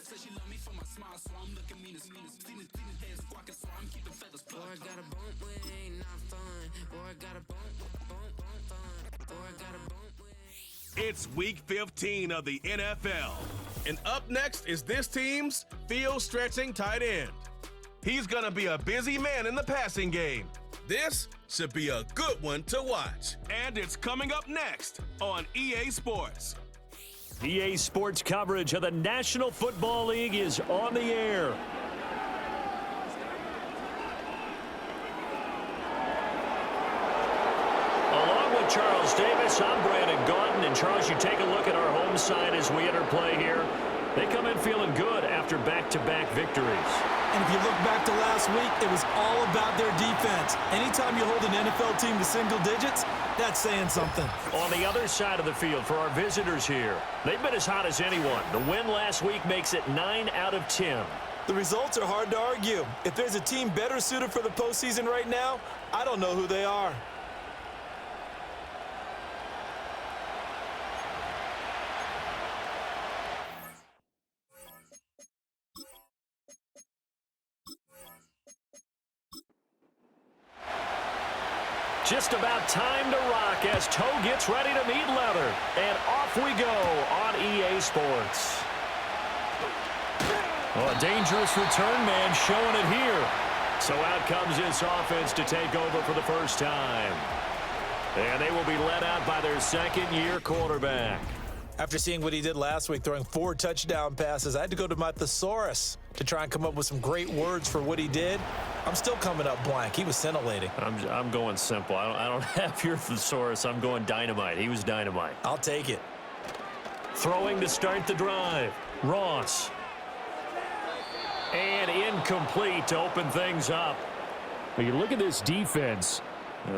Said she love me for my smile, so I'm looking mean as mean. Seen it head squawking, so I'm keeping feathers plucked. Boy, I got a bump with ain't not fun. Boy, I got a bump fun. Boy, I got a bump with. It's week 15 of the NFL. And up next is this team's field-stretching tight end. He's going to be a busy man in the passing game. This should be a good one to watch. And it's coming up next on EA Sports. EA Sports coverage of the National Football League is on the air. Along with Charles Davis, I'm Brandon Gaudin. And Charles, you take a look at our home side as we enter play here. They come in feeling good after back-to-back victories. And if you look back to last week, it was all about their defense. Anytime you hold an NFL team to single digits, that's saying something. On the other side of the field for our visitors here, they've been as hot as anyone. The win last week makes it 9 out of 10. The results are hard to argue. If there's a team better suited for the postseason right now, I don't know who they are. Just about time to rock as Toe gets ready to meet leather. And off we go on EA Sports. Oh, a dangerous return man showing it here. So out comes this offense to take over for the first time. And they will be led out by their second-year quarterback. After seeing what he did last week, throwing 4 touchdown passes, I had to go to my thesaurus to try and come up with some great words for what he did. I'm still coming up blank. He was scintillating. I'm going simple. I don't have your thesaurus. I'm going dynamite. He was dynamite. I'll take it. Throwing to start the drive. Ross. And incomplete to open things up. When you look at this defense,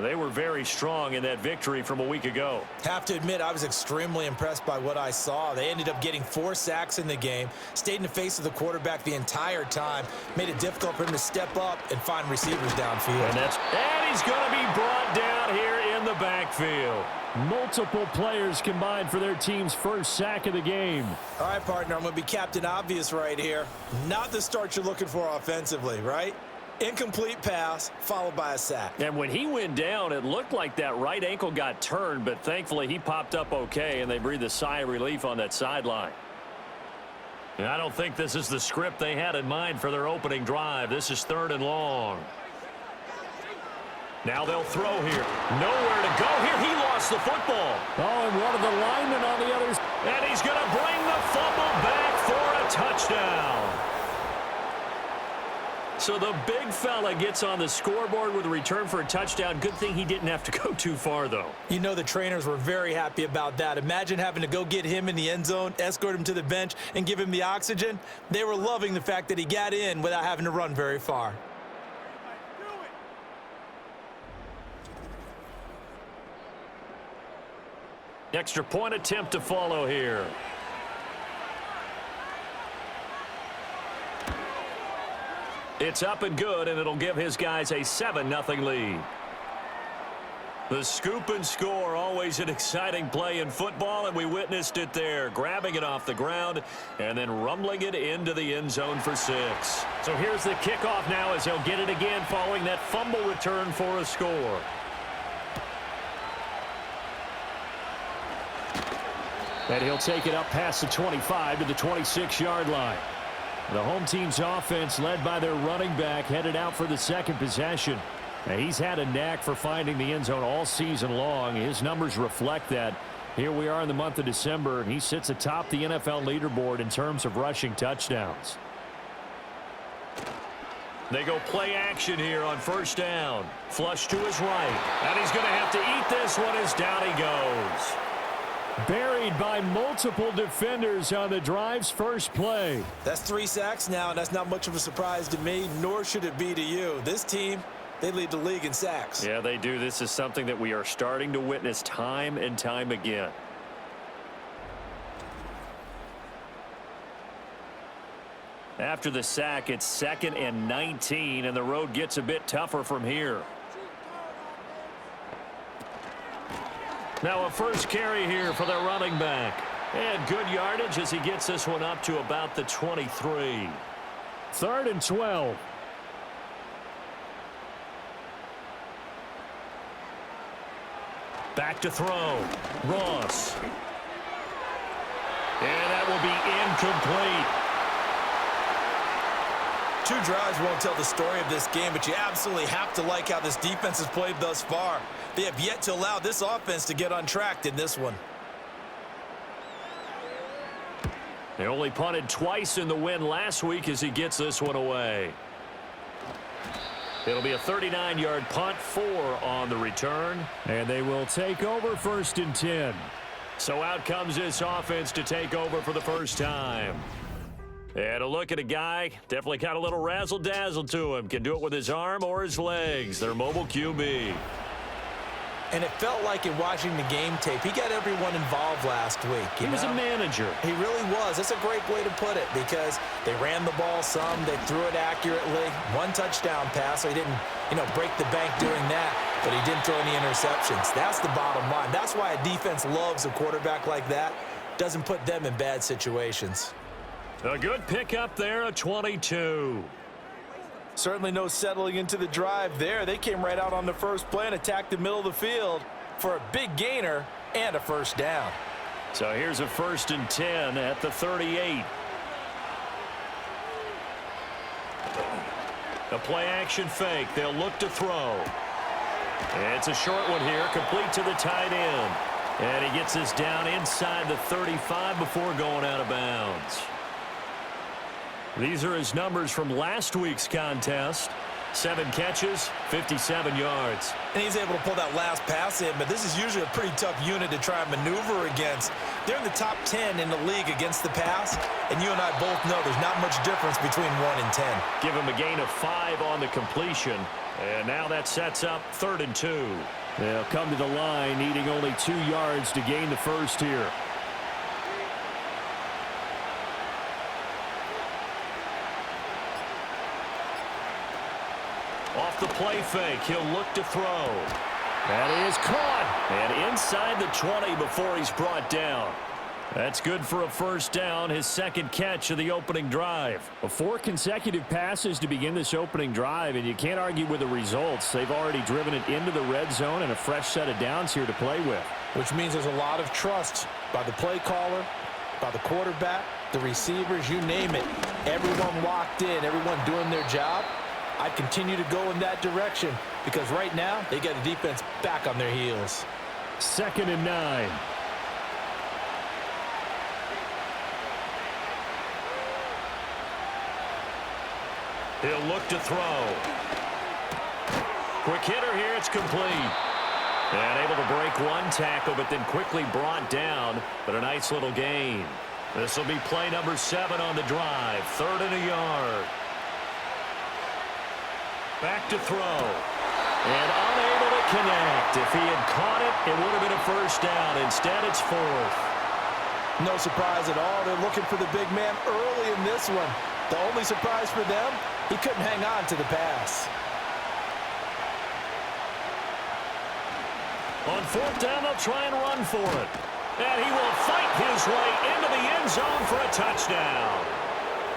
they were very strong in that victory from a week ago. Have to admit, I was extremely impressed by what I saw. They ended up getting 4 sacks in the game, stayed in the face of the quarterback the entire time, made it difficult for him to step up and find receivers downfield. And he's going to be brought down here in the backfield. Multiple players combined for their team's first sack of the game. All right, partner, I'm going to be Captain Obvious right here. Not the start you're looking for offensively, right? Incomplete pass, followed by a sack. And when he went down, it looked like that right ankle got turned, but thankfully he popped up okay, and they breathed a sigh of relief on that sideline. And I don't think this is the script they had in mind for their opening drive. This is 3rd and long. Now they'll throw here. Nowhere to go here. He lost the football. Oh, and one of the linemen on the other. And he's going to bring the fumble back for a touchdown. So the big fella gets on the scoreboard with a return for a touchdown. Good thing he didn't have to go too far, though. You know the trainers were very happy about that. Imagine having to go get him in the end zone, escort him to the bench, and give him the oxygen. They were loving the fact that he got in without having to run very far. Extra point attempt to follow here. It's up and good, and it'll give his guys a 7-0 lead. The scoop and score, always an exciting play in football, and we witnessed it there, grabbing it off the ground and then rumbling it into the end zone for 6. So here's the kickoff now as he'll get it again following that fumble return for a score. And he'll take it up past the 25 to the 26-yard line. The home team's offense, led by their running back, headed out for the second possession. Now, he's had a knack for finding the end zone all season long. His numbers reflect that. Here we are in the month of December, and he sits atop the NFL leaderboard in terms of rushing touchdowns. They go play action here on 1st down. Flush to his right. And he's going to have to eat this one as down he goes. Buried by multiple defenders on the drive's first play. That's 3 sacks now, and that's not much of a surprise to me, nor should it be to you. This team, they lead the league in sacks. Yeah, they do. This is something that we are starting to witness time and time again. After the sack, it's 2nd and 19, and the road gets a bit tougher from here. Now a first carry here for their running back. And good yardage as he gets this one up to about the 23. 3rd and 12. Back to throw. Ross. And that will be incomplete. 2 drives won't tell the story of this game, but you absolutely have to like how this defense has played thus far. They have yet to allow this offense to get untracked in this one. They only punted twice in the win last week as he gets this one away. It'll be a 39-yard punt, 4 on the return. And they will take over 1st and 10. So out comes this offense to take over for the first time. And a look at a guy, definitely got a little razzle-dazzle to him. Can do it with his arm or his legs. Their mobile QB. And it felt like in watching the game tape, he got everyone involved last week. He was a manager. He really was. That's a great way to put it because they ran the ball some, they threw it accurately. 1 touchdown pass, so he didn't, break the bank doing that, but he didn't throw any interceptions. That's the bottom line. That's why a defense loves a quarterback like that. Doesn't put them in bad situations. A good pickup there, a 22. Certainly no settling into the drive there. They came right out on the first play and attacked the middle of the field for a big gainer and a first down. So here's a 1st and 10 at the 38. A play-action fake. They'll look to throw. It's a short one here, complete to the tight end. And he gets this down inside the 35 before going out of bounds. These are his numbers from last week's contest. 7 catches, 57 yards. And he's able to pull that last pass in, but this is usually a pretty tough unit to try and maneuver against. They're in the top 10 in the league against the pass, and you and I both know there's not much difference between 1 and 10. Give him a gain of 5 on the completion, and now that sets up 3rd and 2. They'll come to the line, needing only 2 yards to gain the first here. Off the play fake, he'll look to throw. That is caught. And inside the 20 before he's brought down. That's good for a first down, his 2nd catch of the opening drive. 4 consecutive passes to begin this opening drive, and you can't argue with the results. They've already driven it into the red zone and a fresh set of downs here to play with. Which means there's a lot of trust by the play caller, by the quarterback, the receivers, you name it. Everyone locked in, everyone doing their job. I'd continue to go in that direction because right now they got the defense back on their heels. 2nd and 9. He'll look to throw. Quick hitter here, it's complete. And able to break 1 tackle, but then quickly brought down. But a nice little gain. This will be play number 7 on the drive. 3rd and a yard. Back to throw. And unable to connect. If he had caught it, it would have been a first down. Instead, it's 4th. No surprise at all. They're looking for the big man early in this one. The only surprise for them, he couldn't hang on to the pass. On 4th down, they'll try and run for it. And he will fight his way into the end zone for a touchdown.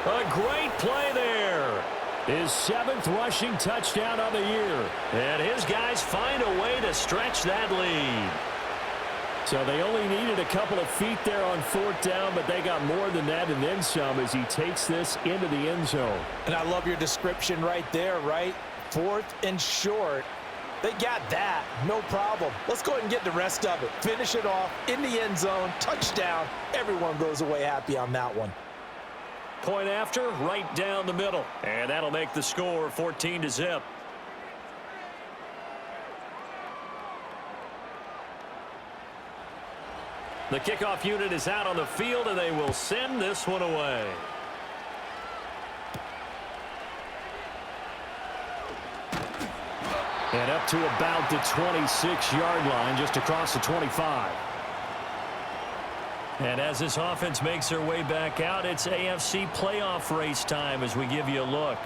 A great play there. His 7th rushing touchdown of the year. And his guys find a way to stretch that lead. So they only needed a couple of feet there on 4th down, but they got more than that and then some as he takes this into the end zone. And I love your description right there, right? 4th and short. They got that. No problem. Let's go ahead and get the rest of it. Finish it off in the end zone. Touchdown. Everyone goes away happy on that one. Point after, right down the middle. And that'll make the score 14-0. The kickoff unit is out on the field, and they will send this one away. And up to about the 26-yard line, just across the 25. And as this offense makes their way back out, it's AFC playoff race time as we give you a look.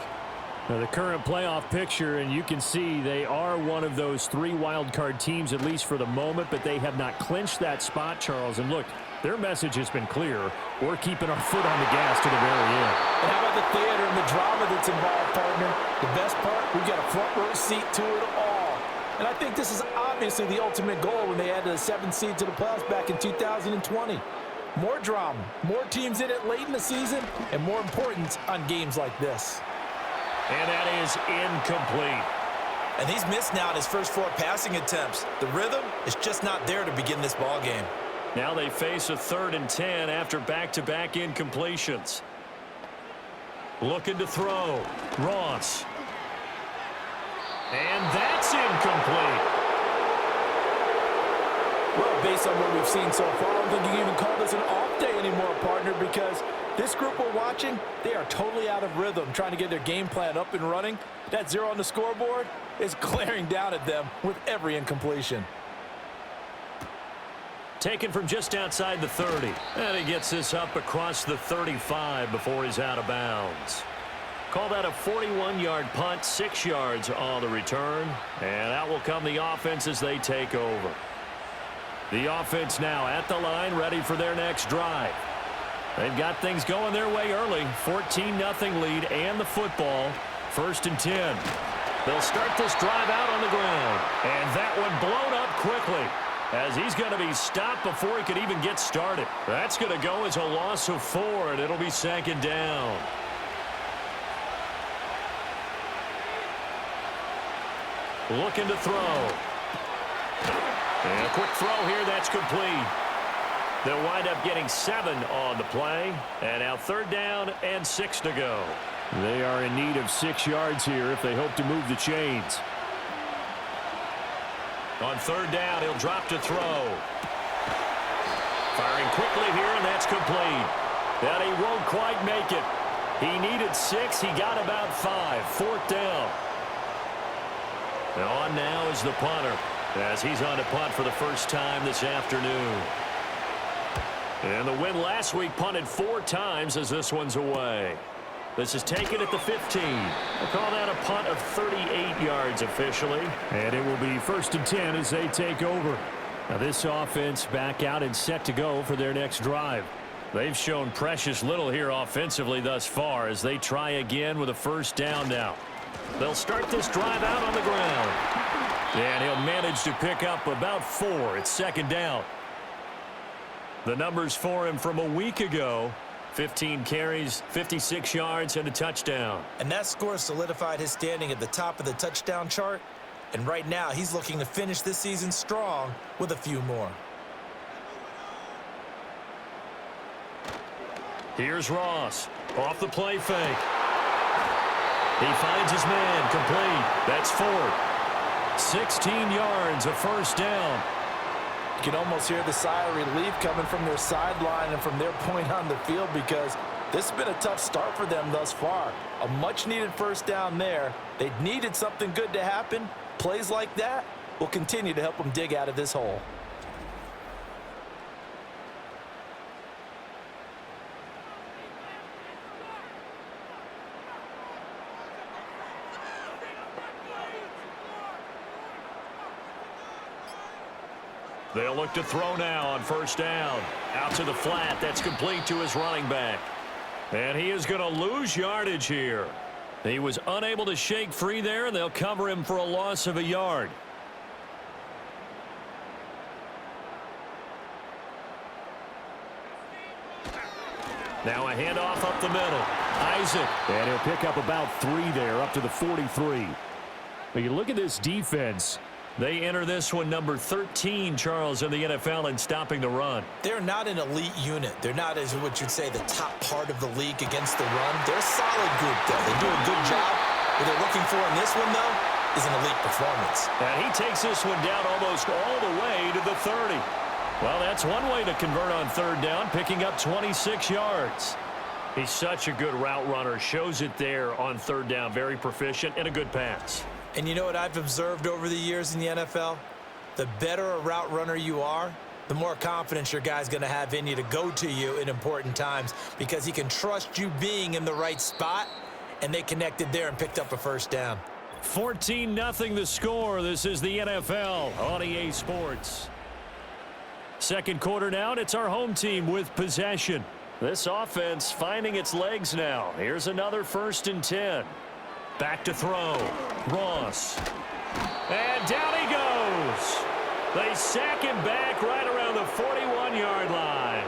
Now the current playoff picture, and you can see they are one of those 3 wild card teams, at least for the moment, but they have not clinched that spot, Charles. And look, Their message has been clear. We're keeping our foot on the gas to the very end. And how about the theater and the drama that's involved, partner? The best part, we've got a front row seat to it all. And I think this is obviously the ultimate goal when they added a 7th seed to the playoffs back in 2020. More drama, more teams in it late in the season, and more importance on games like this. And that is incomplete. And he's missed now in his first 4 passing attempts. The rhythm is just not there to begin this ball game. Now they face a 3rd and 10 after back-to-back incompletions. Looking to throw. Ross. And that's incomplete. Well, based on what we've seen so far, I don't think you can even call this an off day anymore, partner, because this group we're watching, they are totally out of rhythm, trying to get their game plan up and running. That 0 on the scoreboard is glaring down at them with every incompletion. Taken from just outside the 30. And he gets this up across the 35 before he's out of bounds. Call that a 41-yard punt, 6 yards on the return. And out will come the offense as they take over. The offense now at the line, ready for their next drive. They've got things going their way early. 14-0 lead and the football. 1st and 10. They'll start this drive out on the ground. And that one blown up quickly, as he's going to be stopped before he could even get started. That's going to go as a loss of 4, and it'll be 2nd down. Looking to throw. And a quick throw here, that's complete. They'll wind up getting 7 on the play. And now 3rd down and 6 to go. They are in need of 6 yards here if they hope to move the chains. On 3rd down, he'll drop to throw. Firing quickly here, and that's complete. And he won't quite make it. He needed 6. He got about 5. 4th down. And on now is the punter, as he's on to punt for the first time this afternoon. And the win last week punted 4 times as this one's away. This is taken at the 15. We'll call that a punt of 38 yards officially. And it will be 1st and 10 as they take over. Now this offense back out and set to go for their next drive. They've shown precious little here offensively thus far as they try again with a 1st down now. They'll start this drive out on the ground. And he'll manage to pick up about 4. It's 2nd down. The numbers for him from a week ago: 15 carries, 56 yards, and a touchdown. And that score solidified his standing at the top of the touchdown chart. And right now, he's looking to finish this season strong with a few more. Here's Ross. Off the play fake. He finds his man, complete. That's 4. 16 yards, a 1st down. You can almost hear the sigh of relief coming from their sideline and from their point on the field, because this has been a tough start for them thus far. A much-needed 1st down there. They needed something good to happen. Plays like that will continue to help them dig out of this hole. They'll look to throw now on 1st down. Out to the flat. That's complete to his running back. And he is going to lose yardage here. He was unable to shake free there, and they'll cover him for a loss of a yard. Now a handoff up the middle. Isaac. And he'll pick up about 3 there, up to the 43. But you look at this defense. They enter this one number 13, Charles, in the NFL in stopping the run. They're not an elite unit. They're not, as what you'd say, the top part of the league against the run. They're a solid group, though. They do a good job. What they're looking for in this one, though, is an elite performance. And he takes this one down almost all the way to the 30. Well, that's one way to convert on 3rd down, picking up 26 yards. He's such a good route runner. Shows it there on 3rd down. Very proficient and a good pass. And you know what I've observed over the years in the NFL? The better a route runner you are, the more confidence your guy's going to have in you to go to you in important times, because he can trust you being in the right spot, and they connected there and picked up a 1st down. 14-0 the score. This is the NFL on EA Sports. Second quarter now, and it's our home team with possession. This offense finding its legs now. Here's another 1st and 10. Back to throw. Ross. And down he goes. They sack him back right around the 41-yard line.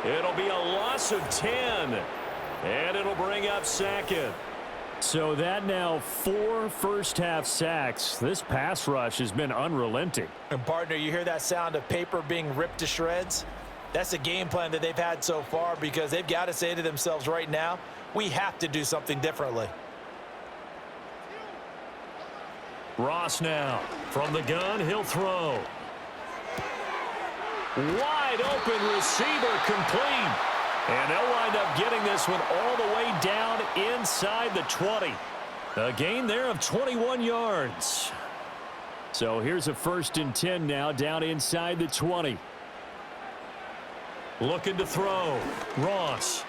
It'll be a loss of 10. And it'll bring up 2nd. So that now 4 first-half sacks. This pass rush has been unrelenting. And, partner, you hear that sound of paper being ripped to shreds? That's the game plan that they've had so far because they've got to say to themselves right now, we have to do something differently. Ross now. From the gun, he'll throw. Wide open receiver complete. And they'll wind up getting this one all the way down inside the 20. A gain there of 21 yards. So here's a 1st and 10 now down inside the 20. Looking to throw. Ross.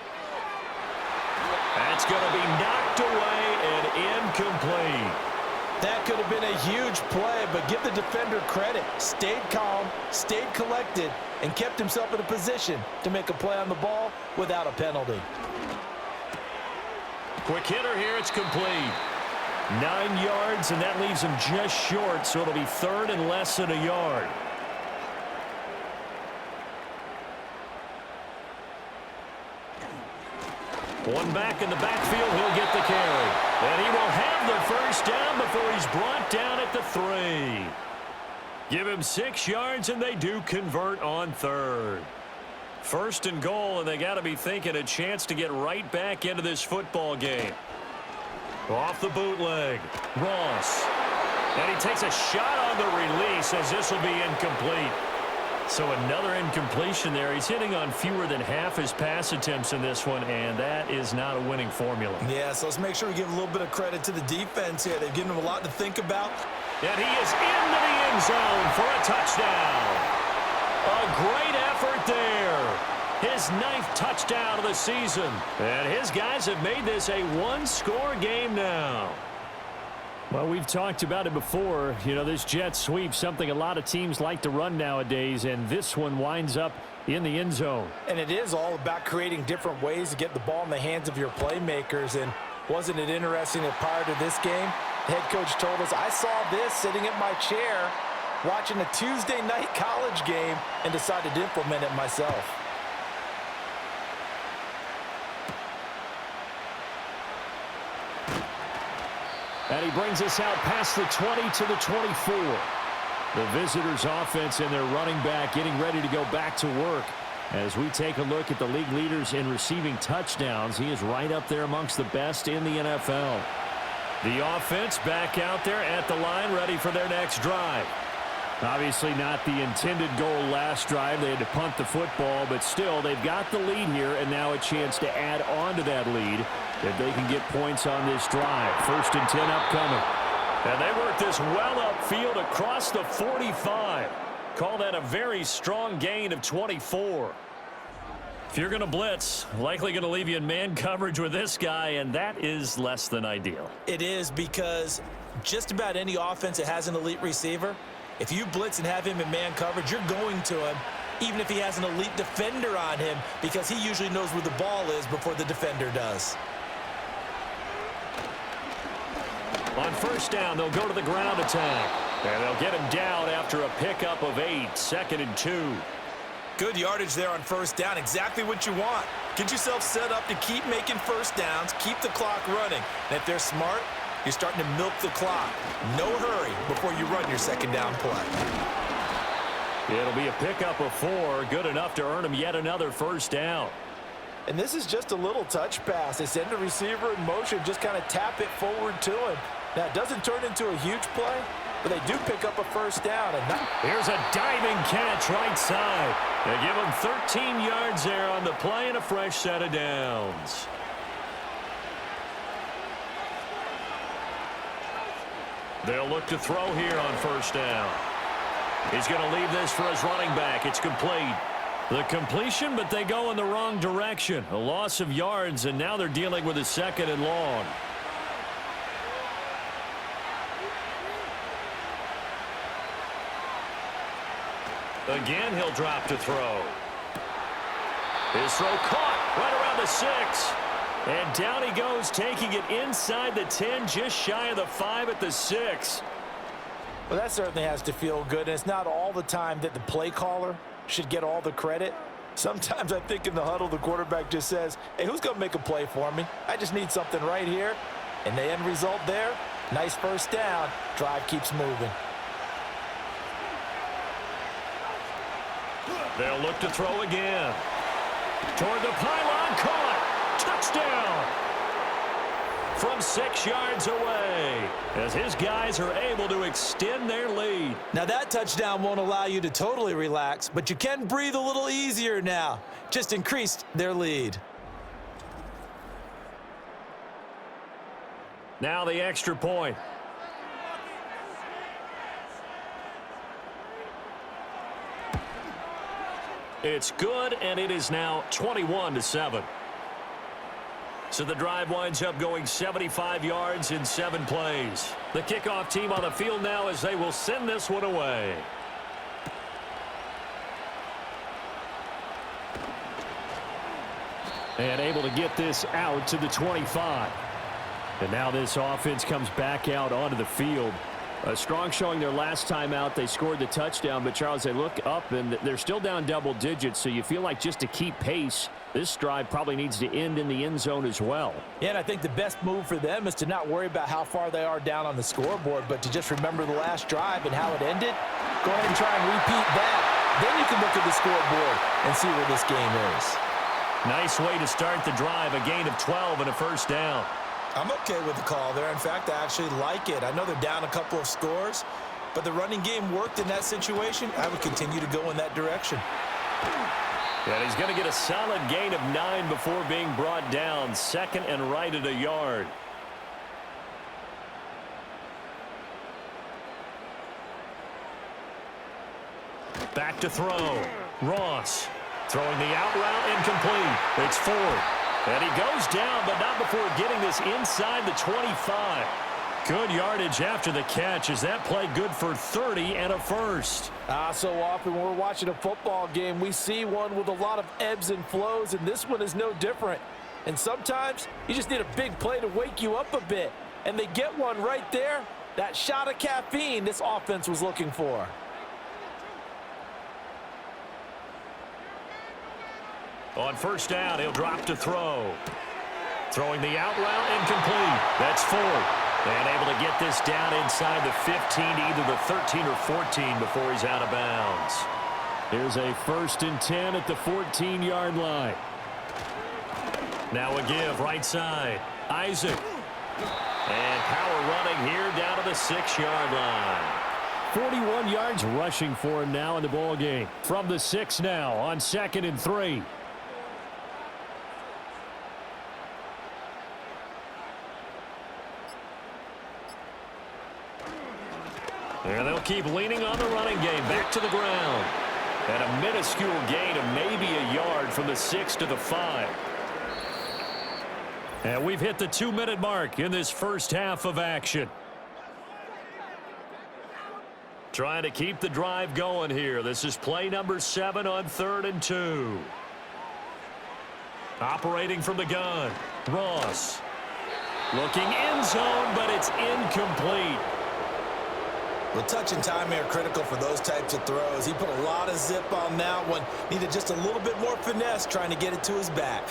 That's going to be knocked away and incomplete. That could have been a huge play, but give the defender credit. Stayed calm, stayed collected, and kept himself in a position to make a play on the ball without a penalty. Quick hitter here, it's complete. 9 yards, and that leaves him just short, so it'll be 3rd and less than a yard. One back in the backfield, he'll get the carry. And he will have the first down before he's brought down at the 3. Give him 6 yards, and they do convert on 3rd. 1st and goal, and they got to be thinking a chance to get right back into this football game. Off the bootleg, Ross. And he takes a shot on the release as this will be incomplete. So another incompletion there. He's hitting on fewer than half his pass attempts in this one, and that is not a winning formula. Yeah, so let's make sure we give a little bit of credit to the defense here. They've given him a lot to think about. And he is into the end zone for a touchdown. A great effort there. His 9th touchdown of the season. And his guys have made this a 1-score game now. Well, we've talked about it before. You know, this jet sweep, something a lot of teams like to run nowadays, and this one winds up in the end zone. And it is all about creating different ways to get the ball in the hands of your playmakers. And wasn't it interesting that prior to this game, the head coach told us, I saw this sitting in my chair watching a Tuesday night college game and decided to implement it myself. And he brings us out past the 20 to the 24. The visitors' offense and their running back getting ready to go back to work. As we take a look at the league leaders in receiving touchdowns, he is right up there amongst the best in the NFL. The offense back out there at the line, ready for their next drive. Obviously not the intended goal last drive. They had to punt the football, but still they've got the lead here, and now a chance to add on to that lead if they can get points on this drive. 1st and 10 upcoming. And they work this well upfield across the 45. Call that a very strong gain of 24. If you're going to blitz, likely going to leave you in man coverage with this guy, and that is less than ideal. It is, because just about any offense that has an elite receiver, if you blitz and have him in man coverage, you're going to him, even if he has an elite defender on him, because he usually knows where the ball is before the defender does. On 1st down, they'll go to the ground attack. And they'll get him down after a pickup of 8, 2nd and 2. Good yardage there on 1st down, exactly what you want. Get yourself set up to keep making 1st downs, keep the clock running. And if they're smart, you're starting to milk the clock. No hurry before you run your 2nd down play. It'll be a pickup of 4, good enough to earn him yet another 1st down. And this is just a little touch pass. They send the receiver in motion, just kind of tap it forward to him. Now, it doesn't turn into a huge play, but they do pick up a 1st down. And here's a diving catch right side. They give him 13 yards there on the play and a fresh set of downs. They'll look to throw here on 1st down. He's going to leave this for his running back. It's complete. The completion, but they go in the wrong direction. A loss of yards, and now they're dealing with a 2nd and long. Again, he'll drop to throw. His throw caught right around the 6. And down he goes, taking it inside the 10, just shy of the 5 at the 6. Well, that certainly has to feel good, and it's not all the time that the play caller should get all the credit. Sometimes I think in the huddle, the quarterback just says, hey, who's going to make a play for me? I just need something right here. And the end result there, nice first down. Drive keeps moving. They'll look to throw again. Toward the pylon, caught. Touchdown. From 6 yards away, as his guys are able to extend their lead. Now that touchdown won't allow you to totally relax, but you can breathe a little easier now. Just increased their lead. Now the extra point. It's good, and it is now 21-7. So the drive winds up going 75 yards in 7 plays. The kickoff team on the field now as they will send this one away. And able to get this out to the 25. And now this offense comes back out onto the field. A strong showing their last time out. They scored the touchdown, but Charles, they look up and they're still down double digits, so you feel like just to keep pace, this drive probably needs to end in the end zone as well. Yeah, and I think the best move for them is to not worry about how far they are down on the scoreboard, but to just remember the last drive and how it ended. Go ahead and try and repeat that. Then you can look at the scoreboard and see where this game is. Nice way to start the drive, a gain of 12 and a first down. I'm okay with the call there. In fact, I actually like it. I know they're down a couple of scores, but the running game worked in that situation. I would continue to go in that direction. And he's going to get a solid gain of 9 before being brought down. Second and right at a yard. Back to throw. Ross throwing the out route incomplete. It's Ford. And he goes down, but not before getting this inside the 25. Good yardage after the catch. Is that play good for 30 and a first? So often when we're watching a football game, we see one with a lot of ebbs and flows, and this one is no different. And sometimes you just need a big play to wake you up a bit. And they get one right there. That shot of caffeine this offense was looking for. On first down, he'll drop to throw. Throwing the out route incomplete. That's Ford. And able to get this down inside the 15, either the 13 or 14 before he's out of bounds. Here's a 1st and 10 at the 14-yard line. Now a give right side. Isaac. And power running here down to the 6-yard line. 41 yards rushing for him now in the ball game. From the 6 now on 2nd and 3. And they'll keep leaning on the running game. Back to the ground. And a minuscule gain of maybe a yard from the 6 to the 5. And we've hit the 2-minute mark in this first half of action. Trying to keep the drive going here. This is play number 7 on 3rd and 2. Operating from the gun. Ross. Looking end zone, but it's incomplete. Well, touch and timing are critical for those types of throws. He put a lot of zip on that one. Needed just a little bit more finesse trying to get it to his back.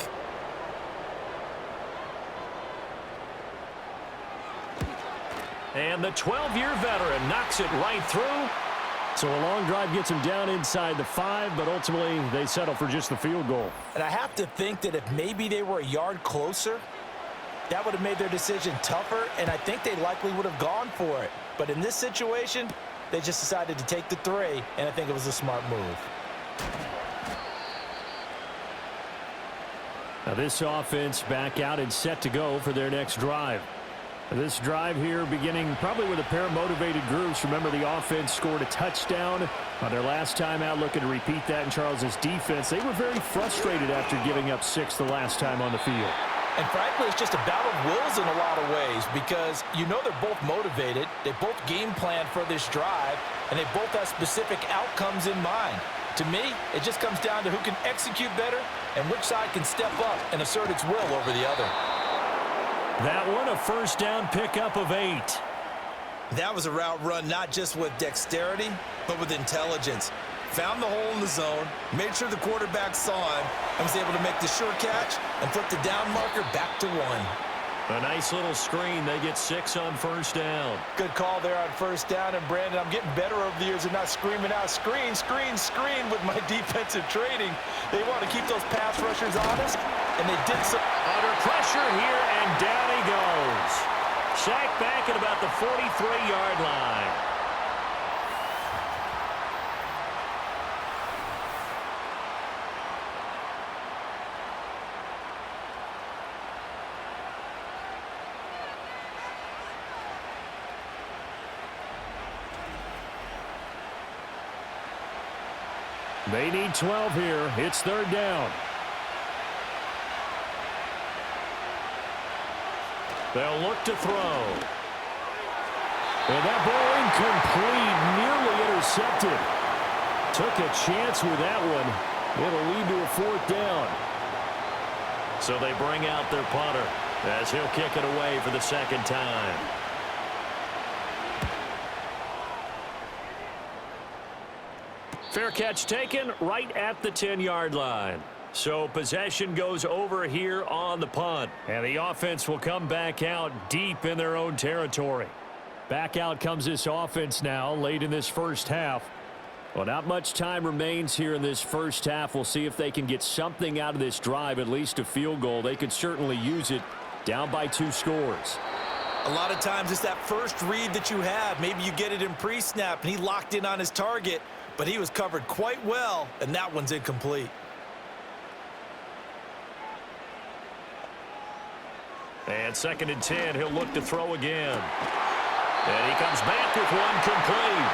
And the 12-year veteran knocks it right through. So a long drive gets him down inside the 5, but ultimately they settle for just the field goal. And I have to think that if maybe they were a yard closer, that would have made their decision tougher, and I think they likely would have gone for it. But in this situation, they just decided to take the 3, and I think it was a smart move. Now this offense back out and set to go for their next drive. This drive here beginning probably with a pair of motivated groups. Remember, the offense scored a touchdown on their last time out, looking to repeat that in Charles's defense. They were very frustrated after giving up 6 the last time on the field. And frankly, it's just a battle of wills in a lot of ways because you know they're both motivated, they both game plan for this drive, and they both have specific outcomes in mind. To me, it just comes down to who can execute better and which side can step up and assert its will over the other. That one, a first down pickup of 8. That was a route run not just with dexterity, but with intelligence. Found the hole in the zone, made sure the quarterback saw him, and was able to make the sure catch and flip the down marker back to 1. A nice little screen. They get 6 on first down. Good call there on first down. And, Brandon, I'm getting better over the years and not screaming out, screen, screen, screen with my defensive training. They want to keep those pass rushers honest, and they did so. Under pressure here, and down he goes. Sacked back at about the 43-yard line. They need 12 here. It's third down. They'll look to throw. And that ball incomplete, nearly intercepted. Took a chance with that one. It'll lead to a fourth down. So they bring out their punter as he'll kick it away for the second time. Fair catch taken right at the 10-yard line. So possession goes over here on the punt. And the offense will come back out deep in their own territory. Back out comes this offense now late in this first half. Well, not much time remains here in this first half. We'll see if they can get something out of this drive, at least a field goal. They could certainly use it down by 2 scores. A lot of times it's that first read that you have. Maybe you get it in pre-snap and he locked in on his target, but he was covered quite well, and that one's incomplete. And 2nd and 10, he'll look to throw again. And he comes back with one complete.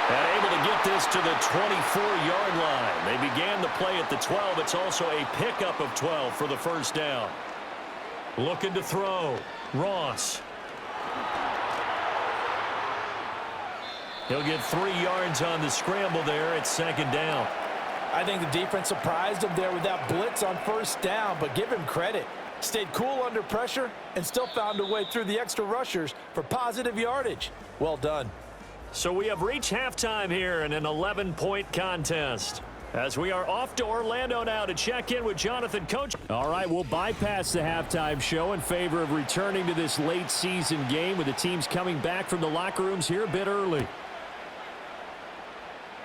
And able to get this to the 24-yard line. They began the play at the 12. It's also a pickup of 12 for the first down. Looking to throw. Ross. He'll get 3 yards on the scramble there at 2nd down. I think the defense surprised him there with that blitz on first down, but give him credit. Stayed cool under pressure and still found a way through the extra rushers for positive yardage. Well done. So we have reached halftime here in an 11-point contest. As we are off to Orlando now to check in with Jonathan Coach. All right, we'll bypass the halftime show in favor of returning to this late season game with the teams coming back from the locker rooms here a bit early.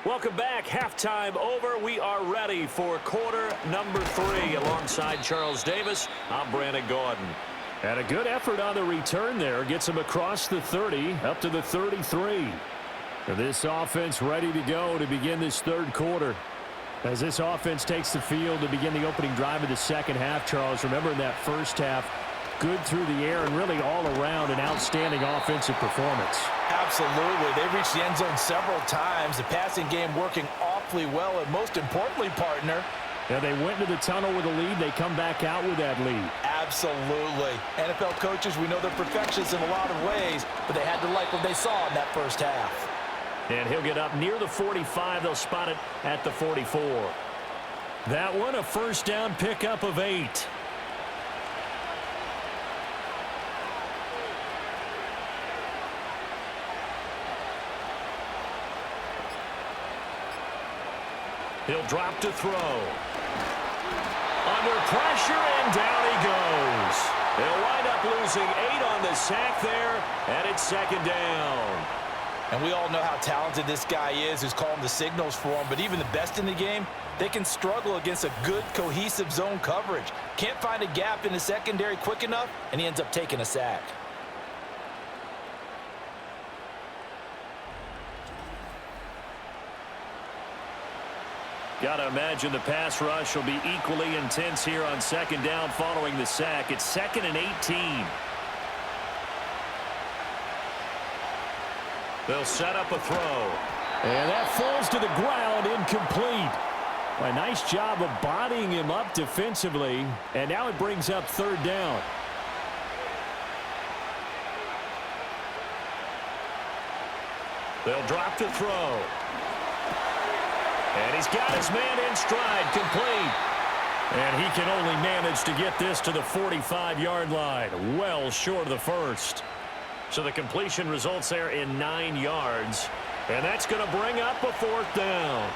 Welcome back. Halftime over. We are ready for quarter number 3. Alongside Charles Davis, I'm Brandon Gordon. And a good effort on the return there. Gets him across the 30, up to the 33. And this offense ready to go to begin this third quarter. As this offense takes the field to begin the opening drive of the second half, Charles, remember in that first half, good through the air and really all around an outstanding offensive performance. Absolutely. They reached the end zone several times. The passing game working awfully well, and most importantly, partner. Yeah, they went to the tunnel with a lead. They come back out with that lead. Absolutely. NFL coaches, we know they're perfectionists in a lot of ways, but they had to like what they saw in that first half. And he'll get up near the 45. They'll spot it at the 44. That one, a first down pickup of 8. He'll drop to throw. Under pressure, and down he goes. They'll wind up losing 8 on the sack there, and it's 2nd down. And we all know how talented this guy is who's calling the signals for him, but even the best in the game, they can struggle against a good, cohesive zone coverage. Can't find a gap in the secondary quick enough, and he ends up taking a sack. Got to imagine the pass rush will be equally intense here on 2nd down following the sack. It's 2nd and 18. They'll set up a throw. And that falls to the ground, incomplete. A nice job of bodying him up defensively, and now it brings up third down. They'll drop to throw. And he's got his man in stride, complete. And he can only manage to get this to the 45-yard line, well short of the first. So the completion results there in 9 yards. And that's going to bring up a fourth down.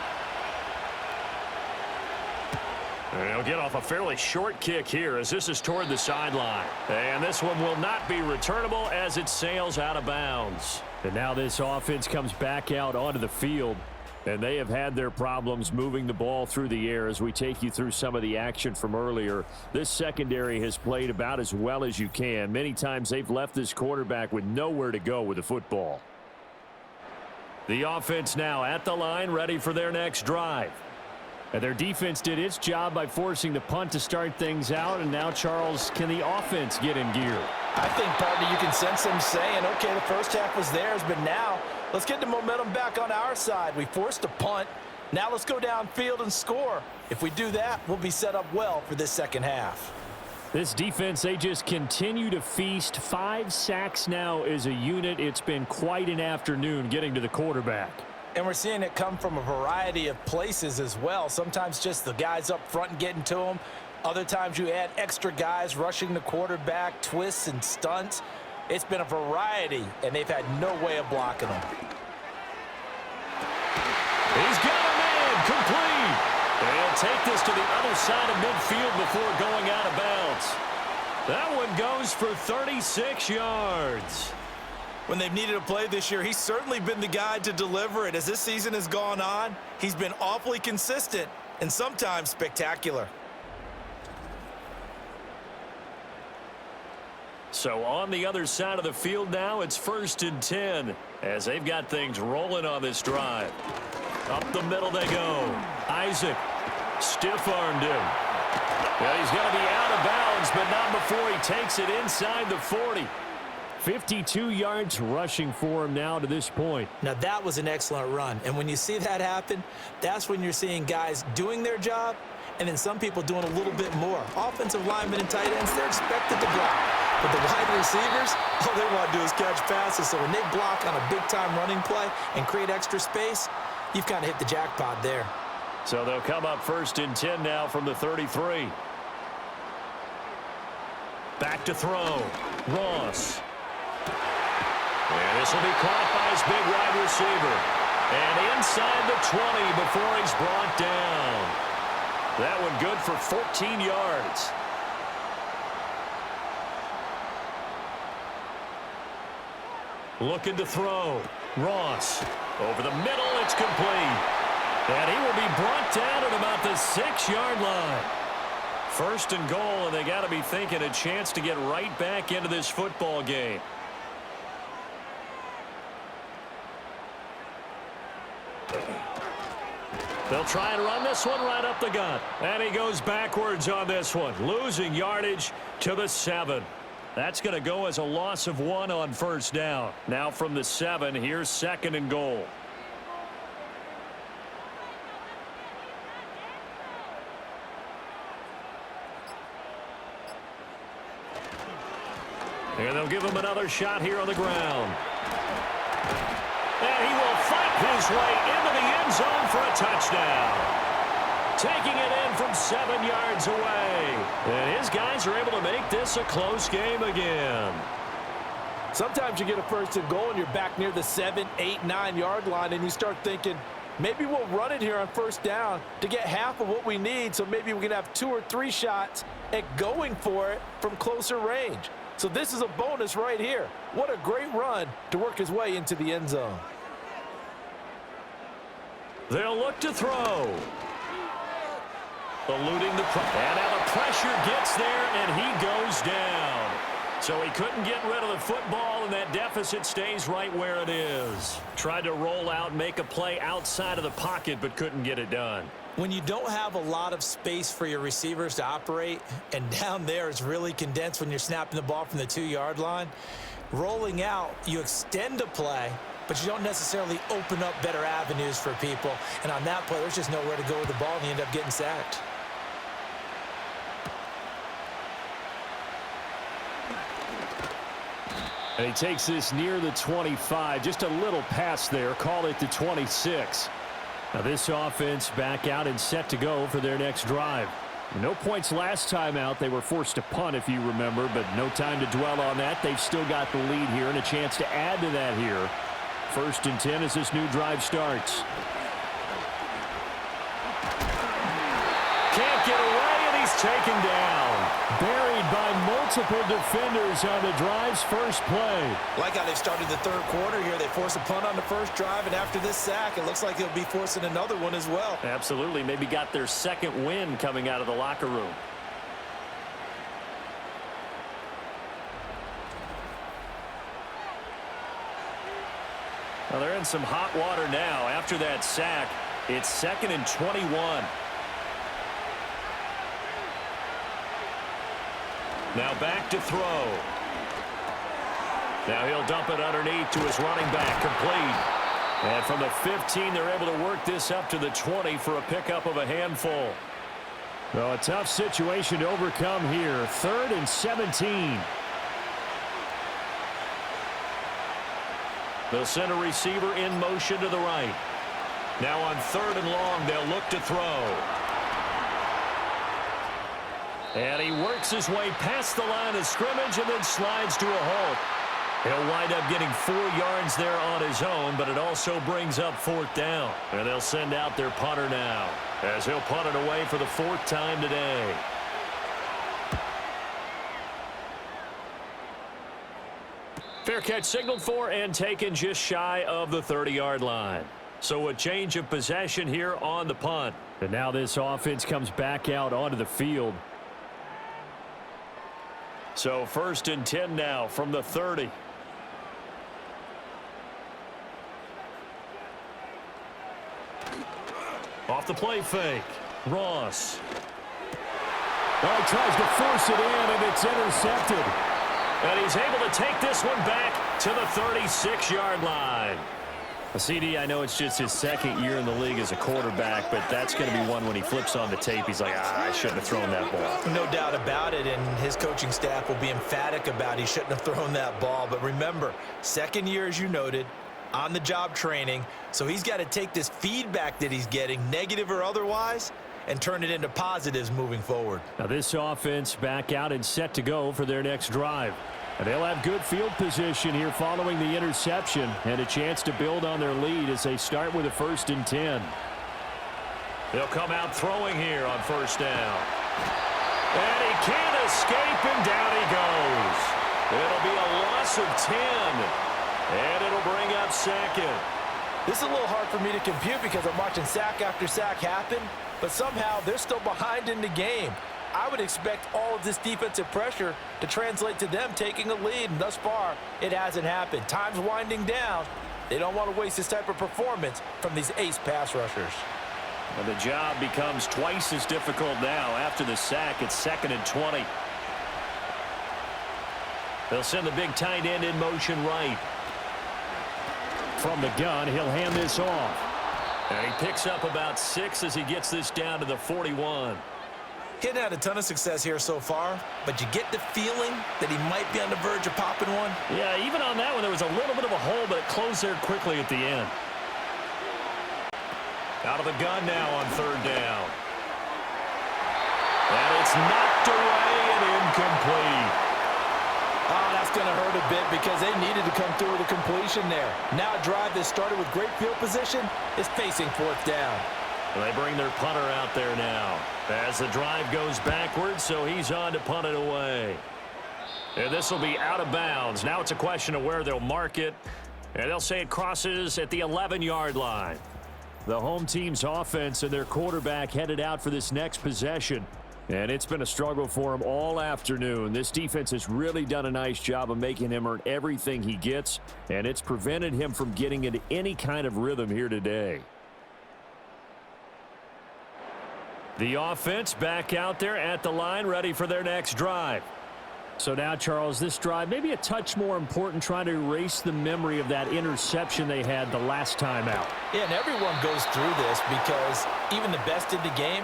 And he'll get off a fairly short kick here as this is toward the sideline. And this one will not be returnable as it sails out of bounds. And now this offense comes back out onto the field. And they have had their problems moving the ball through the air as we take you through some of the action from earlier. This secondary has played about as well as you can. Many times they've left this quarterback with nowhere to go with the football. The offense now at the line, ready for their next drive. And their defense did its job by forcing the punt to start things out. And now, Charles, can the offense get in gear? I think, partner, you can sense them saying, okay, the first half was theirs, but now let's get the momentum back on our side. We forced a punt. Now let's go downfield and score. If we do that, we'll be set up well for this second half. This defense, they just continue to feast. 5 sacks now as a unit. It's been quite an afternoon getting to the quarterback. And we're seeing it come from a variety of places as well. Sometimes just the guys up front and getting to them. Other times you add extra guys rushing the quarterback, twists and stunts. It's been a variety, and they've had no way of blocking them. He's got a man complete. They'll take this to the other side of midfield before going out of bounds. That one goes for 36 yards. When they've needed a play this year, he's certainly been the guy to deliver it. As this season has gone on, he's been awfully consistent and sometimes spectacular. So on the other side of the field now, it's 1st and 10 as they've got things rolling on this drive. Up the middle they go. Isaac stiff-armed him. Well, he's going to be out of bounds, but not before he takes it inside the 40. 52 yards rushing for him now to this point. Now, that was an excellent run. And when you see that happen, that's when you're seeing guys doing their job and then some people doing a little bit more. Offensive linemen and tight ends, they're expected to block. But the wide receivers, all they want to do is catch passes. So when they block on a big-time running play and create extra space, you've kind of hit the jackpot there. So they'll come up 1st and 10 now from the 33. Back to throw. Ross. And this will be caught by his big wide receiver. And inside the 20 before he's brought down. That one good for 14 yards. Looking to throw. Ross. Over the middle, it's complete. And he will be brought down at about the 6-yard line. 1st and goal, and they got to be thinking a chance to get right back into this football game. They'll try and run this one right up the gut. And he goes backwards on this one, losing yardage to the 7. That's going to go as a loss of 1 on 1st down. Now from the 7, here's 2nd and goal. And they'll give him another shot here on the ground. And he will fight his way into the end zone for a touchdown. Taking it in from 7 yards away. And his guys are able to make this a close game again. Sometimes you get a 1st and goal and you're back near the 7, 8, 9-yard line and you start thinking, maybe we'll run it here on 1st down to get half of what we need, so maybe we can have 2 or 3 shots at going for it from closer range. So this is a bonus right here. What a great run to work his way into the end zone. They'll look to throw. Eluding the pressure. And now the pressure gets there, and he goes down. So he couldn't get rid of the football, and that deficit stays right where it is. Tried to roll out, make a play outside of the pocket, but couldn't get it done. When you don't have a lot of space for your receivers to operate, and down there is really condensed when you're snapping the ball from the 2-yard line, rolling out, you extend a play, but you don't necessarily open up better avenues for people. And on that play, there's just nowhere to go with the ball, and you end up getting sacked. And he takes this near the 25, just a little pass there, call it the 26. Now this offense back out and set to go for their next drive. No points last time out. They were forced to punt, if you remember, but no time to dwell on that. They've still got the lead here and a chance to add to that here. 1st and 10 as this new drive starts. Can't get away, and he's taken down. Buried by multiple defenders on the drive's first play. Like how they've started the 3rd quarter here. They force a punt on the first drive, and after this sack, it looks like they'll be forcing another one as well. Absolutely. Maybe got their 2nd win coming out of the locker room. Well, they're in some hot water now. After that sack, it's 2nd and 21. Now back to throw. Now he'll dump it underneath to his running back, complete. And from the 15, they're able to work this up to the 20 for a pickup of a handful. Well, a tough situation to overcome here. 3rd and 17. They'll send a receiver in motion to the right. Now on 3rd and long, they'll look to throw. And he works his way past the line of scrimmage and then slides to a halt. He'll wind up getting 4 yards there on his own, but it also brings up 4th down. And they'll send out their punter now, as he'll punt it away for the 4th time today. Fair catch signaled for and taken just shy of the 30-yard line. So a change of possession here on the punt. And now this offense comes back out onto the field. So 1st and 10 now from the 30. Off the play fake. Ross. Oh, he tries to force it in, and it's intercepted. And he's able to take this one back to the 36-yard line. CD, I know it's just his 2nd year in the league as a quarterback, but that's going to be one when he flips on the tape. He's like, I shouldn't have thrown that ball. No doubt about it, and his coaching staff will be emphatic about he shouldn't have thrown that ball. But remember, 2nd year, as you noted, on-the-job training, so he's got to take this feedback that he's getting, negative or otherwise, and turn it into positives moving forward. Now this offense back out and set to go for their next drive. And they'll have good field position here following the interception and a chance to build on their lead as they start with a 1st and 10. They'll come out throwing here on 1st down. And he can't escape, and down he goes. It'll be a loss of 10, and it'll bring up 2nd. This is a little hard for me to compute because I'm watching sack after sack happen, but somehow they're still behind in the game. I would expect all of this defensive pressure to translate to them taking a lead, and thus far, it hasn't happened. Time's winding down. They don't want to waste this type of performance from these ace pass rushers. And the job becomes twice as difficult now. After the sack, it's 2nd and 20. They'll send the big tight end in motion right. From the gun, he'll hand this off. And he picks up about 6 as he gets this down to the 41. He hadn't had a ton of success here so far, but you get the feeling that he might be on the verge of popping one. Yeah, even on that one, there was a little bit of a hole, but it closed there quickly at the end. Out of the gun now on 3rd down. And it's knocked away and incomplete. Oh, that's going to hurt a bit because they needed to come through with a completion there. Now a drive that started with great field position is facing 4th down. They bring their punter out there now as the drive goes backwards, so he's on to punt it away. And this will be out of bounds. Now it's a question of where they'll mark it, and they'll say it crosses at the 11-yard line. The home team's offense and their quarterback headed out for this next possession, and it's been a struggle for him all afternoon. This defense has really done a nice job of making him earn everything he gets, and it's prevented him from getting into any kind of rhythm here today. The offense back out there at the line, ready for their next drive. So now, Charles, this drive maybe a touch more important, trying to erase the memory of that interception they had the last time out. Yeah, and everyone goes through this because even the best in the game,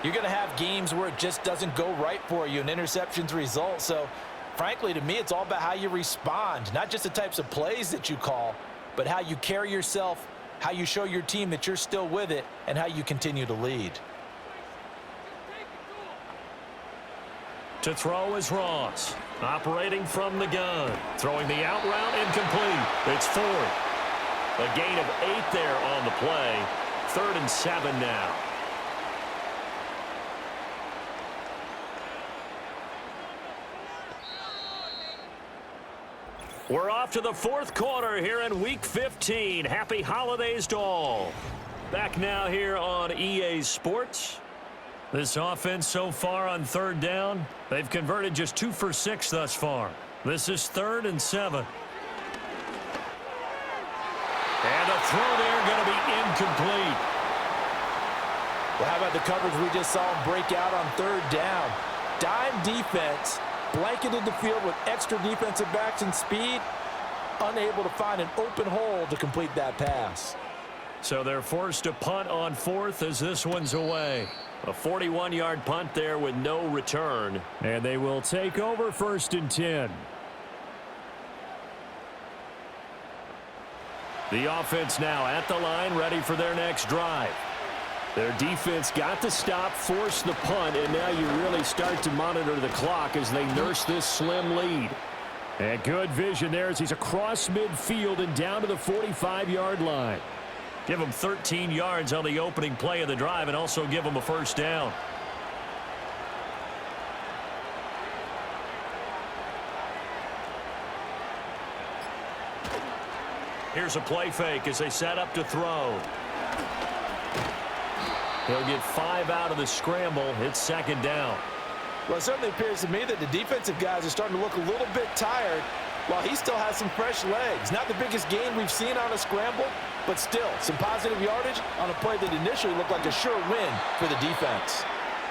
you're going to have games where it just doesn't go right for you, and interceptions result. So, frankly, to me, it's all about how you respond, not just the types of plays that you call, but how you carry yourself, how you show your team that you're still with it, and how you continue to lead. To throw is Ross, operating from the gun. Throwing the out route, incomplete. It's 4. A gain of 8 there on the play. 3rd and 7 now. We're off to the 4th quarter here in Week 15. Happy holidays to all. Back now here on EA Sports. This offense so far on 3rd down, they've converted just 2 for 6 thus far. This is 3rd and 7. And the throw there going to be incomplete. Well, how about the coverage we just saw him break out on 3rd down? Dime defense, blanketed the field with extra defensive backs and speed, unable to find an open hole to complete that pass. So they're forced to punt on 4th as this one's away. A 41-yard punt there with no return. And they will take over 1st and 10. The offense now at the line, ready for their next drive. Their defense got the stop, forced the punt, and now you really start to monitor the clock as they nurse this slim lead. And good vision there as he's across midfield and down to the 45-yard line. Give them 13 yards on the opening play of the drive and also give them a 1st down. Here's a play fake as they set up to throw. He'll get 5 out of the scramble. It's 2nd down. Well, it certainly appears to me that the defensive guys are starting to look a little bit tired while he still has some fresh legs. Not the biggest gain we've seen on a scramble, but still some positive yardage on a play that initially looked like a sure win for the defense.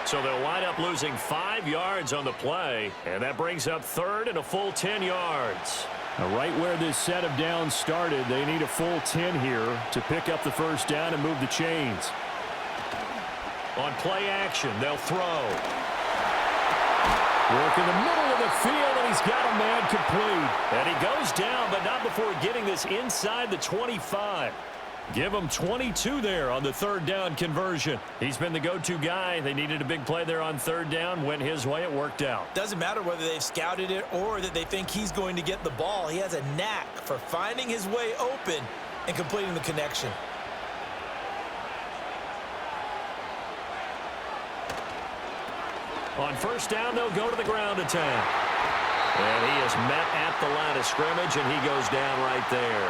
So they'll wind up losing 5 yards on the play, and that brings up 3rd and a full 10 yards. Now, right where this set of downs started, they need a full 10 here to pick up the 1st down and move the chains. On play action, they'll throw. Work in the middle of the field, and he's got a man complete. And he goes down, but not before getting this inside the 25. Give him 22 there on the 3rd down conversion. He's been the go-to guy. They needed a big play there on 3rd down. Went his way. It worked out. Doesn't matter whether they've scouted it or that they think he's going to get the ball. He has a knack for finding his way open and completing the connection. On 1st down, they'll go to the ground attack. And he is met at the line of scrimmage, and he goes down right there.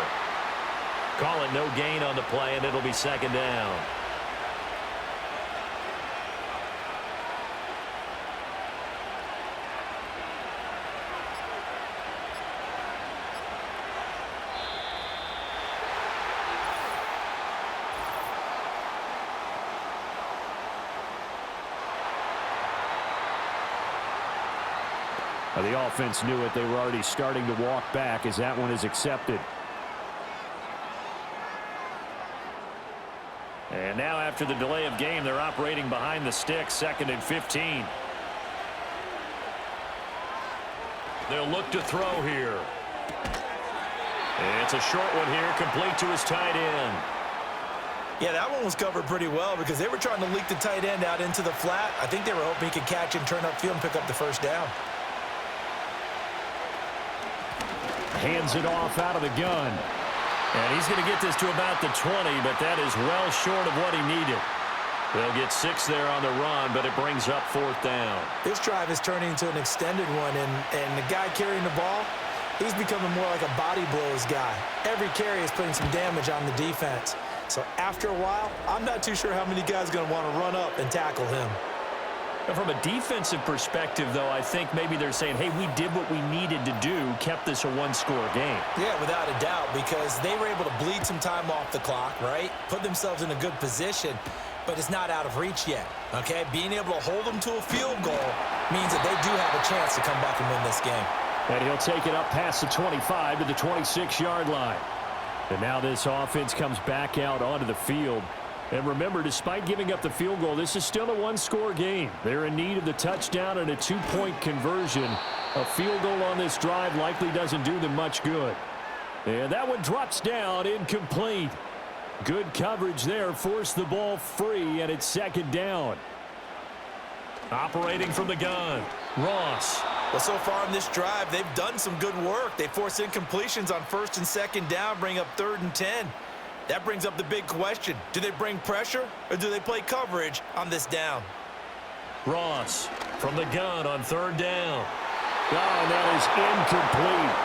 Call it no gain on the play, and it'll be 2nd down. The offense knew it. They were already starting to walk back as that one is accepted. And now after the delay of game, they're operating behind the sticks, 2nd and 15. They'll look to throw here. It's a short one here, complete to his tight end. Yeah, that one was covered pretty well because they were trying to leak the tight end out into the flat. I think they were hoping he could catch and turn upfield and pick up the 1st down. Hands it off out of the gun. And he's going to get this to about the 20, but that is well short of what he needed. They'll get 6 there on the run, but it brings up 4th down. This drive is turning into an extended one, and the guy carrying the ball, he's becoming more like a body blows guy. Every carry is putting some damage on the defense. So after a while, I'm not too sure how many guys are going to want to run up and tackle him. And from a defensive perspective, though, I think maybe they're saying, hey, we did what we needed to do, kept this a 1-score game. Yeah, without a doubt, because they were able to bleed some time off the clock, right? Put themselves in a good position, but it's not out of reach yet, okay? Being able to hold them to a field goal means that they do have a chance to come back and win this game. And he'll take it up past the 25 to the 26-yard line. And now this offense comes back out onto the field. And remember, despite giving up the field goal, this is still a one-score game. They're in need of the touchdown and a two-point conversion. A field goal on this drive likely doesn't do them much good. And that one drops down, incomplete. Good coverage there, forced the ball free, and it's second down. Operating from the gun, Ross. Well, so far in this drive, they've done some good work. They force incompletions on first and second down, bring up 3rd and 10. That brings up the big question. Do they bring pressure or do they play coverage on this down? Ross from the gun on 3rd down. Oh, that is incomplete.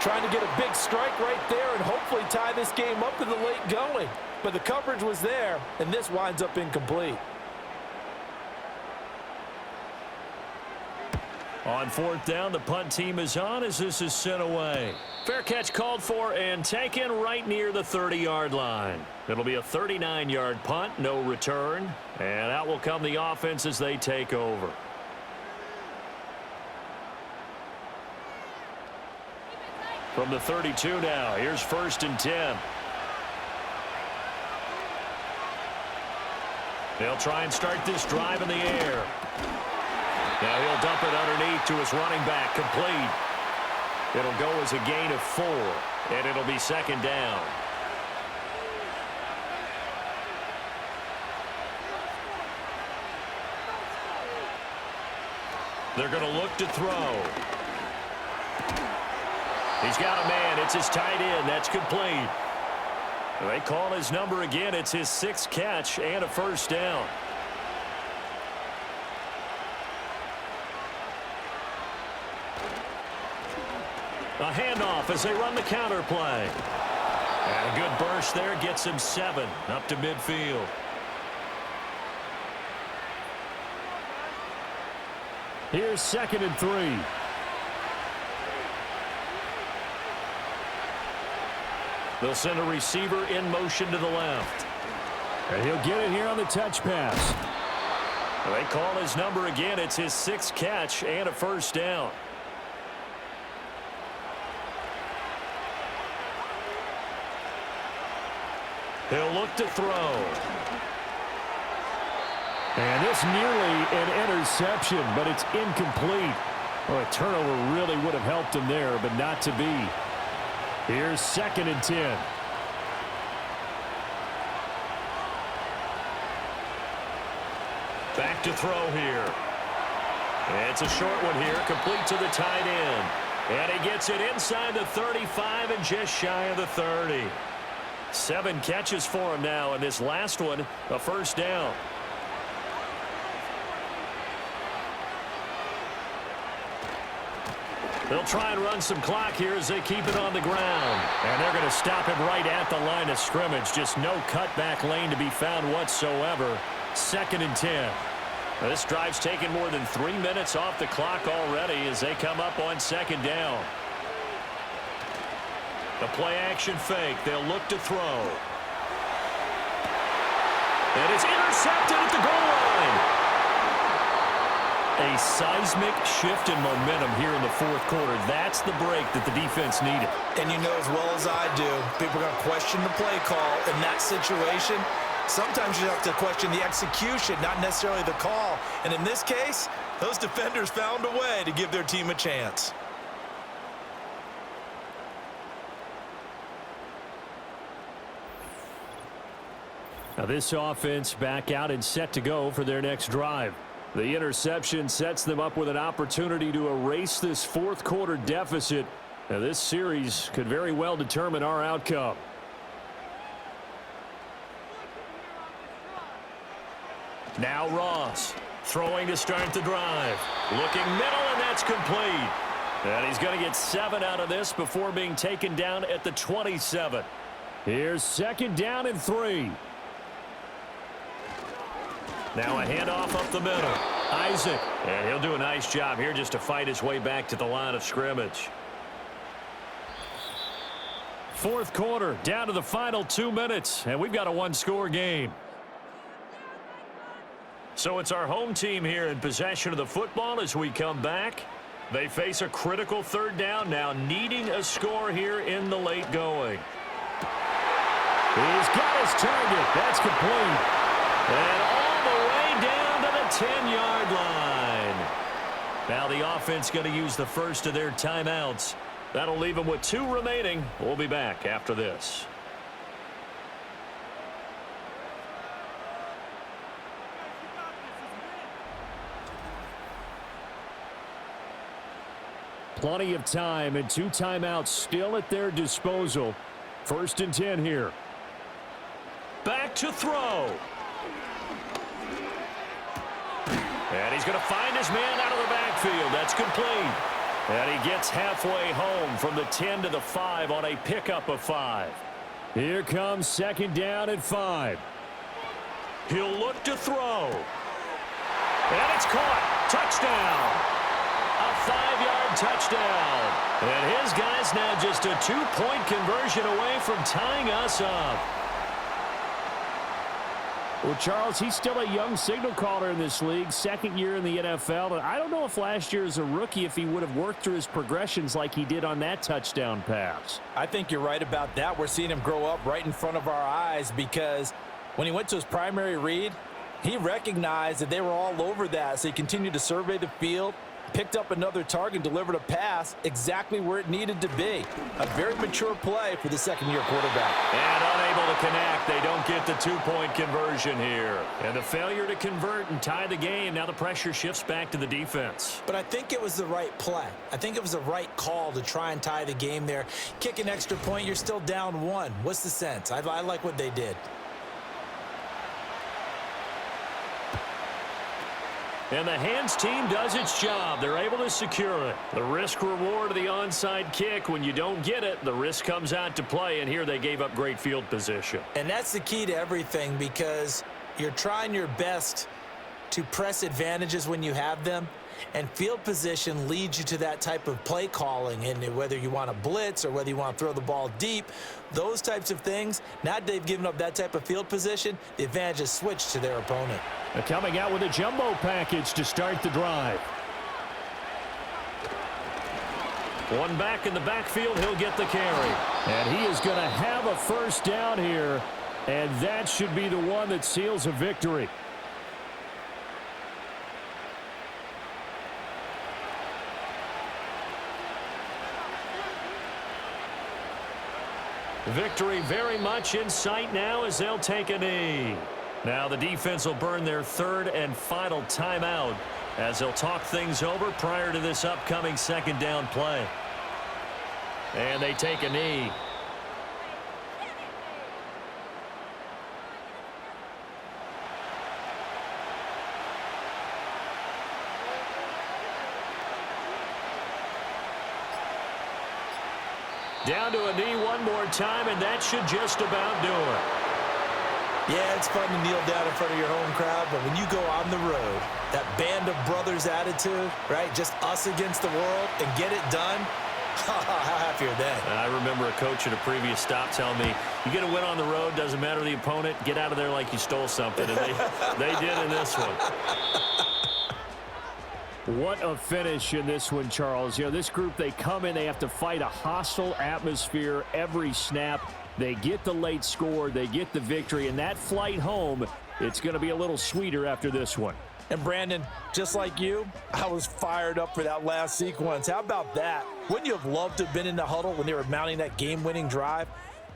Trying to get a big strike right there and hopefully tie this game up in the late going. But the coverage was there, and this winds up incomplete. On 4th down, the punt team is on as this is sent away. Fair catch called for and taken right near the 30-yard line. It'll be a 39-yard punt, no return. And out will come the offense as they take over. From the 32 now, here's 1st and 10. They'll try and start this drive in the air. Now he'll dump it underneath to his running back, complete. It'll go as a gain of 4, and it'll be second down. They're going to look to throw. He's got a man. It's his tight end. That's complete. They call his number again. It's his 6th catch and a first down. A handoff as they run the counter play. And a good burst there gets him 7 up to midfield. Here's 2nd and 3. They'll send a receiver in motion to the left. And he'll get it here on the touch pass. They call his number again. It's his 6th catch and a first down. He'll look to throw. And this nearly an interception, but it's incomplete. Well, a turnover really would have helped him there, but not to be. Here's 2nd and 10. Back to throw here. It's a short one here, complete to the tight end. And he gets it inside the 35 and just shy of the 30. 7 catches for him now, and this last one, a first down. They'll try and run some clock here as they keep it on the ground. And they're going to stop him right at the line of scrimmage. Just no cutback lane to be found whatsoever. 2nd and 10. Now, this drive's taken more than 3 minutes off the clock already as they come up on 2nd down. The play-action fake. They'll look to throw. And it's intercepted at the goal line. A seismic shift in momentum here in the 4th quarter. That's the break that the defense needed. And you know as well as I do, people are going to question the play call in that situation. Sometimes you have to question the execution, not necessarily the call. And in this case, those defenders found a way to give their team a chance. Now this offense back out and set to go for their next drive. The interception sets them up with an opportunity to erase this 4th quarter deficit. Now this series could very well determine our outcome. Now Ross throwing to start the drive. Looking middle, and that's complete. And he's going to get 7 out of this before being taken down at the 27. Here's 2nd down and 3. Now a handoff up the middle. Isaac. And he'll do a nice job here just to fight his way back to the line of scrimmage. 4th quarter, down to the final 2 minutes, and we've got a one-score game. So it's our home team here in possession of the football as we come back. They face a critical third down now, needing a score here in the late going. He's got his target. That's complete. And all the way down to the 10-yard line. Now the offense going to use the first of their timeouts. That'll leave them with 2 remaining. We'll be back after this. Plenty of time and 2 timeouts still at their disposal. 1st and 10 here. Back to throw. And he's going to find his man out of the backfield. That's complete. And he gets halfway home from the 10 to the 5 on a pickup of 5. Here comes 2nd down and 5. He'll look to throw. And it's caught. Touchdown. A 5-yard touchdown. And his guy's now just a 2-point conversion away from tying us up. Well, Charles, he's still a young signal caller in this league, 2nd year in the NFL. And I don't know if last year as a rookie, if he would have worked through his progressions like he did on that touchdown pass. I think you're right about that. We're seeing him grow up right in front of our eyes because when he went to his primary read, he recognized that they were all over that. So he continued to survey the field, picked up another target, delivered a pass exactly where it needed to be. A very mature play for the 2nd-year quarterback. And unable to connect. They don't get the 2-point conversion here. And the failure to convert and tie the game. Now the pressure shifts back to the defense. But I think it was the right play. I think it was the right call to try and tie the game there. Kick an extra point, you're still down 1. What's the sense? I like what they did. And the hands team does its job. They're able to secure it. The risk reward of the onside kick. When you don't get it, the risk comes out to play. And here they gave up great field position. And that's the key to everything because you're trying your best to press advantages when you have them. And field position leads you to that type of play calling. And whether you want to blitz or whether you want to throw the ball deep, those types of things, now that they've given up that type of field position, the advantage is switched to their opponent. They're coming out with a jumbo package to start the drive. One back in the backfield, he'll get the carry. And he is going to have a 1st down here, and that should be the one that seals a victory. Victory very much in sight now as they'll take a knee. Now the defense will burn their 3rd and final timeout as they'll talk things over prior to this upcoming 2nd down play. And they take a knee. Down to a knee one more time, and that should just about do it. Yeah, it's fun to kneel down in front of your home crowd, but when you go on the road, that band of brothers attitude, right, just us against the world, and get it done, how happy are they? I remember a coach at a previous stop telling me, you get a win on the road, doesn't matter the opponent, get out of there like you stole something, and they did in this one. What a finish in this one, Charles. You know, this group, they come in, they have to fight a hostile atmosphere every snap. They get the late score, they get the victory, and that flight home, it's going to be a little sweeter after this one. And Brandon, just like you, I was fired up for that last sequence. How about that? Wouldn't you have loved to have been in the huddle when they were mounting that game-winning drive?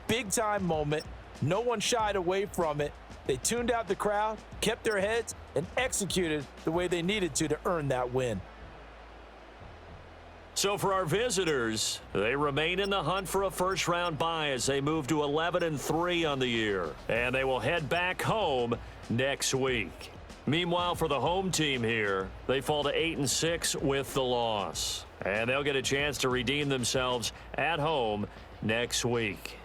Big-time moment. No one shied away from it. They tuned out the crowd, kept their heads, and executed the way they needed to earn that win. So for our visitors, they remain in the hunt for a first-round bye as they move to 11-3 on the year. And they will head back home next week. Meanwhile, for the home team here, they fall to 8-6 with the loss. And they'll get a chance to redeem themselves at home next week.